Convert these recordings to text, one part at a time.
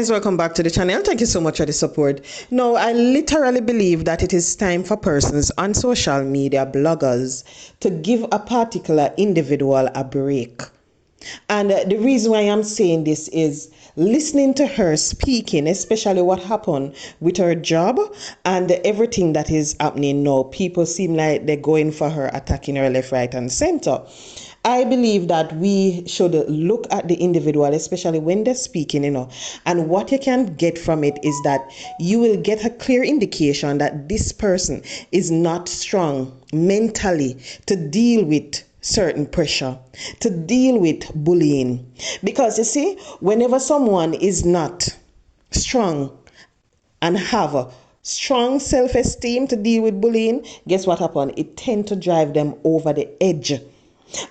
guys, welcome back to the channel. Thank you so much for the support. Now, I literally believe that it is time for persons on social media, bloggers, to give a particular individual a break. And the reason why I'm saying this is listening to her speaking, especially what happened with her job and everything that is happening now. People seem like they're going for her, attacking her left, right, and center. I believe that we should look at the individual, especially when they're speaking, and what you can get from it is that you will get a clear indication that this person is not strong mentally to deal with certain pressure, to deal with bullying. Because you see, whenever someone is not strong and have a strong self-esteem to deal with bullying, guess what happens? It tends to drive them over the edge.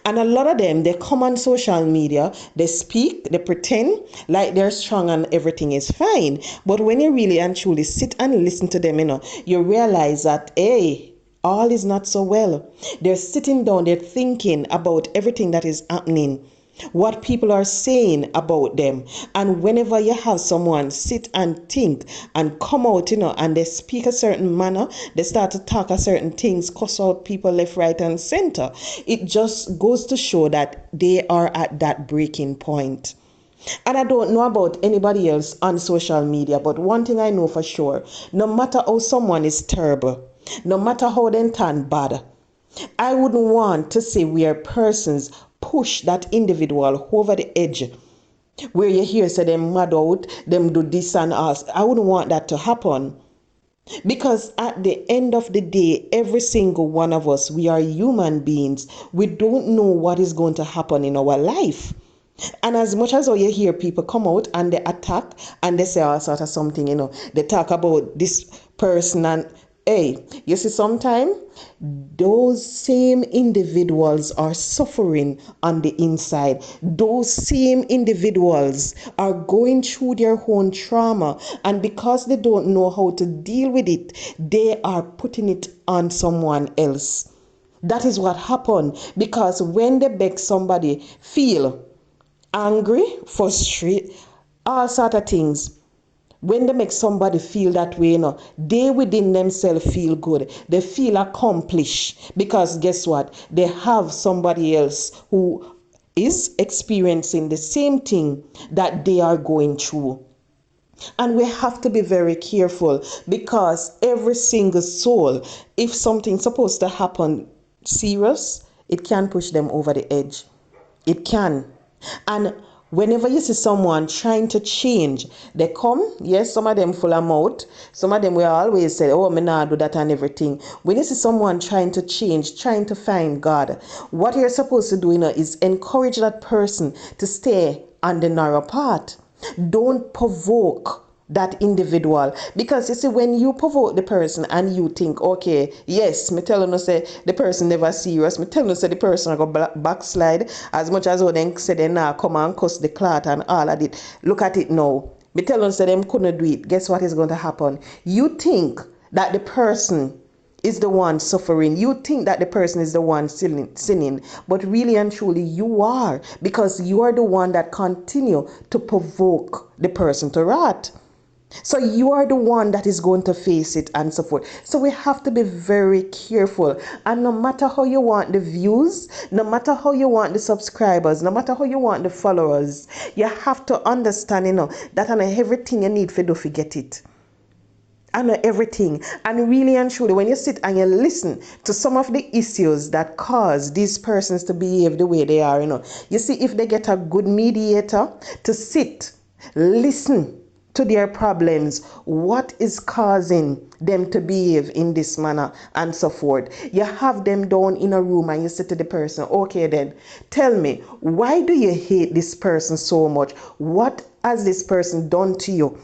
And a lot of them, they come on social media, they speak, they pretend like they're strong and everything is fine. But when you really and truly sit and listen to them, you realize that, hey, all is not so well. They're sitting down, they're thinking about everything that is happening, what people are saying about them. And whenever you have someone sit and think and come out, and they speak a certain manner, they start to talk a certain things, cuss out people left, right, and center. It just goes to show that they are at that breaking point. And I don't know about anybody else on social media, but one thing I know for sure, no matter how someone is terrible, no matter how they turn bad, I wouldn't want to see where persons push that individual over the edge, where you hear say them mad out, them do this and us. I wouldn't want that to happen. Because at the end of the day, every single one of us, we are human beings. We don't know what is going to happen in our life. And as much as you hear people come out and they attack and they say all sort of something, they talk about this person and hey, you see, sometimes those same individuals are suffering on the inside. Those same individuals are going through their own trauma. And because they don't know how to deal with it, they are putting it on someone else. That is what happened. Because when they make somebody feel angry, frustrated, all sort of things, when they make somebody feel that way, they within themselves feel good. They feel accomplished because guess what? They have somebody else who is experiencing the same thing that they are going through. And we have to be very careful because every single soul, if something's supposed to happen serious, it can push them over the edge. It can. And whenever you see someone trying to change, they come, yes, some of them full of mouth. Some of them will always say, oh, me nah do that and everything. When you see someone trying to change, trying to find God, what you're supposed to do, is encourage that person to stay on the narrow path. Don't provoke that individual, because you see, when you provoke the person and you think, okay, yes, me tell you say the person never serious, me tell you say the person go backslide, as much as they say they now come and cuss the clot and all of it. Look at it now. Me tell you say them couldn't do it. Guess what is going to happen? You think that the person is the one suffering. You think that the person is the one sinning, but really and truly you are, because you are the one that continue to provoke the person to wrath. So you are the one that is going to face it and so forth. So we have to be very careful. And no matter how you want the views, no matter how you want the subscribers, no matter how you want the followers, you have to understand, that on everything you need to do, forget it. And everything. And really and truly, when you sit and you listen to some of the issues that cause these persons to behave the way they are, you see, if they get a good mediator to sit, listen to their problems, what is causing them to behave in this manner and so forth. You have them down in a room and you say to the person, okay then, tell me, why do you hate this person so much? What has this person done to you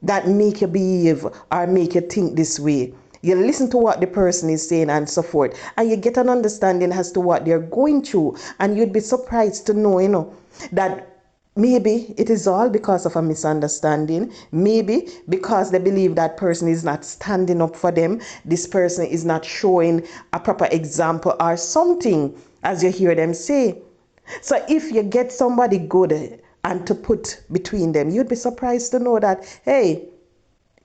that make you behave or make you think this way? You listen to what the person is saying and so forth, and you get an understanding as to what they're going through, and you'd be surprised to know, that maybe it is all because of a misunderstanding. Maybe because they believe that person is not standing up for them. This person is not showing a proper example or something, as you hear them say. So if you get somebody good and to put between them. You'd be surprised to know that, hey,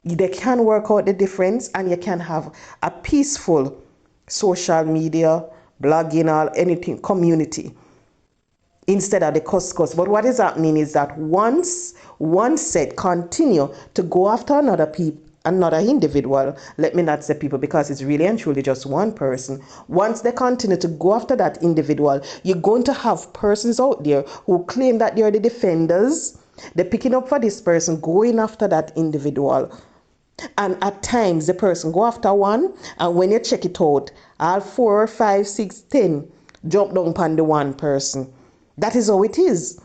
they can work out the difference and you can have a peaceful social media, blogging, or anything, community instead of the cuss. But what is happening is that once one set continue to go after another individual, let me not say people because it's really and truly just one person. Once they continue to go after that individual, you're going to have persons out there who claim that they're the defenders. They're picking up for this person, going after that individual. And at times the person go after one, and when you check it out, all 4, 5, 6, 10 jump down upon the one person. That is how it is.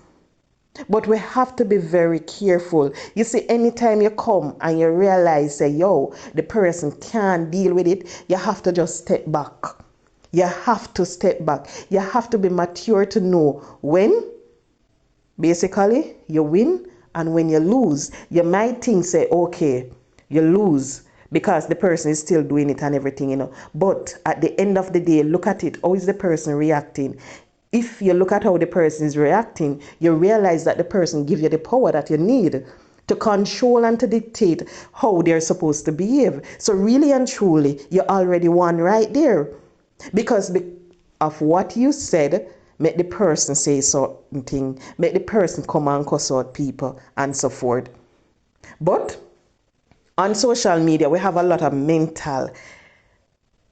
But we have to be very careful. You see, anytime you come and you realize, say, yo, the person can't deal with it, you have to just step back. You have to step back. You have to be mature to know when, basically, you win and when you lose. You might think, say, okay, you lose because the person is still doing it and everything, you know. But at the end of the day, look at it. How is the person reacting? If you look at how the person is reacting, you realize that the person gives you the power that you need to control and to dictate how they're supposed to behave. So really and truly, you already won right there. Because of what you said, make the person say something, make the person come and cuss out people and so forth. But on social media, we have a lot of mental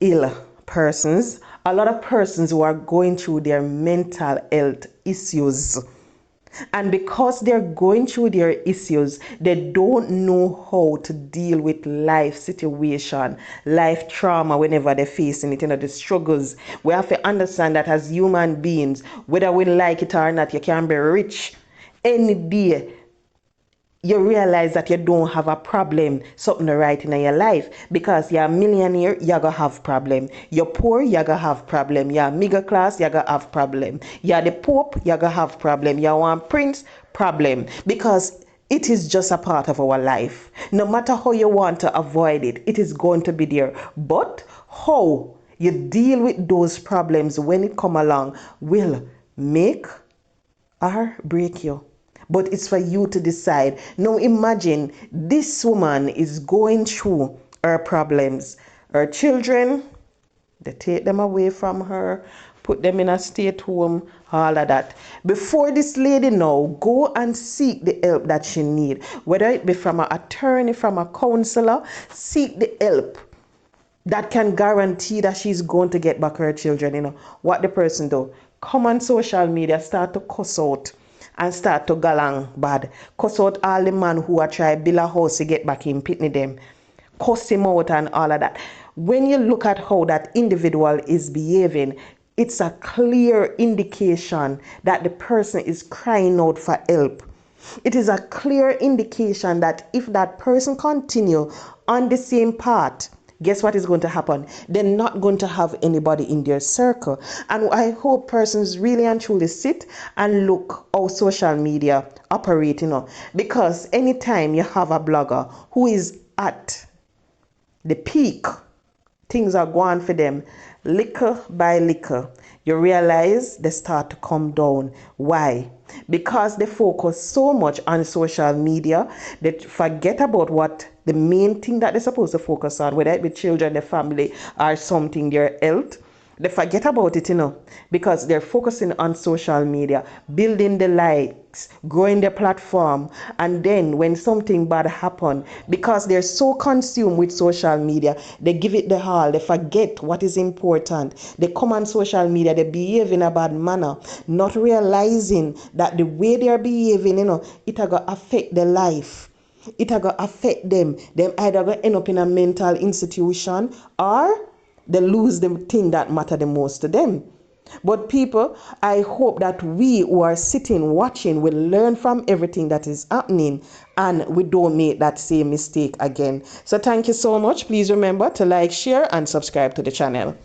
ill persons, a lot of persons who are going through their mental health issues. And because they're going through their issues, they don't know how to deal with life situation, life trauma whenever they're facing it, you know, the struggles. We have to understand that as human beings, whether we like it or not, you can be rich any day. You realize that you don't have a problem, something right in your life. Because you're a millionaire, you're going to have problem. You're poor, you're going to have problem. You're middle class, you're going to have problem. You're the pope, you're going to have problem. You're one prince, problem. Because it is just a part of our life. No matter how you want to avoid it, it is going to be there. But how you deal with those problems when it come along will make or break you. But it's for you to decide. Now imagine this woman is going through her problems. Her children, they take them away from her, put them in a state home, all of that. Before this lady now go and seek the help that she need, whether it be from an attorney, from a counselor, seek the help that can guarantee that she's going to get back her children. You know what the person do? Come on social media, start to cuss out and start to galang bad. Cuss out all the man who are try build a house to get back in pitney them. Cuss him out and all of that. When you look at how that individual is behaving, it's a clear indication that the person is crying out for help. It is a clear indication that if that person continue on the same path, guess what is going to happen? They're not going to have anybody in their circle. And I hope persons really and truly sit and look how social media operate, you know. Because anytime you have a blogger who is at the peak, things are going for them little by little. You realize they start to come down. Why? Because they focus so much on social media, they forget about what the main thing that they're supposed to focus on, whether it be children, their family, or something, their health. They forget about it, you know, because they're focusing on social media, building the likes, growing their platform. And then when something bad happens, because they're so consumed with social media, they give it the all. They forget what is important. They come on social media, they behave in a bad manner, not realizing that the way they're behaving, you know, it will affect their life. It will affect them. Them either going to end up in a mental institution or they lose the thing that matter the most to them. But people, I hope that we who are sitting watching will learn from everything that is happening and we don't make that same mistake again. So thank you so much. Please remember to like, share and subscribe to the channel.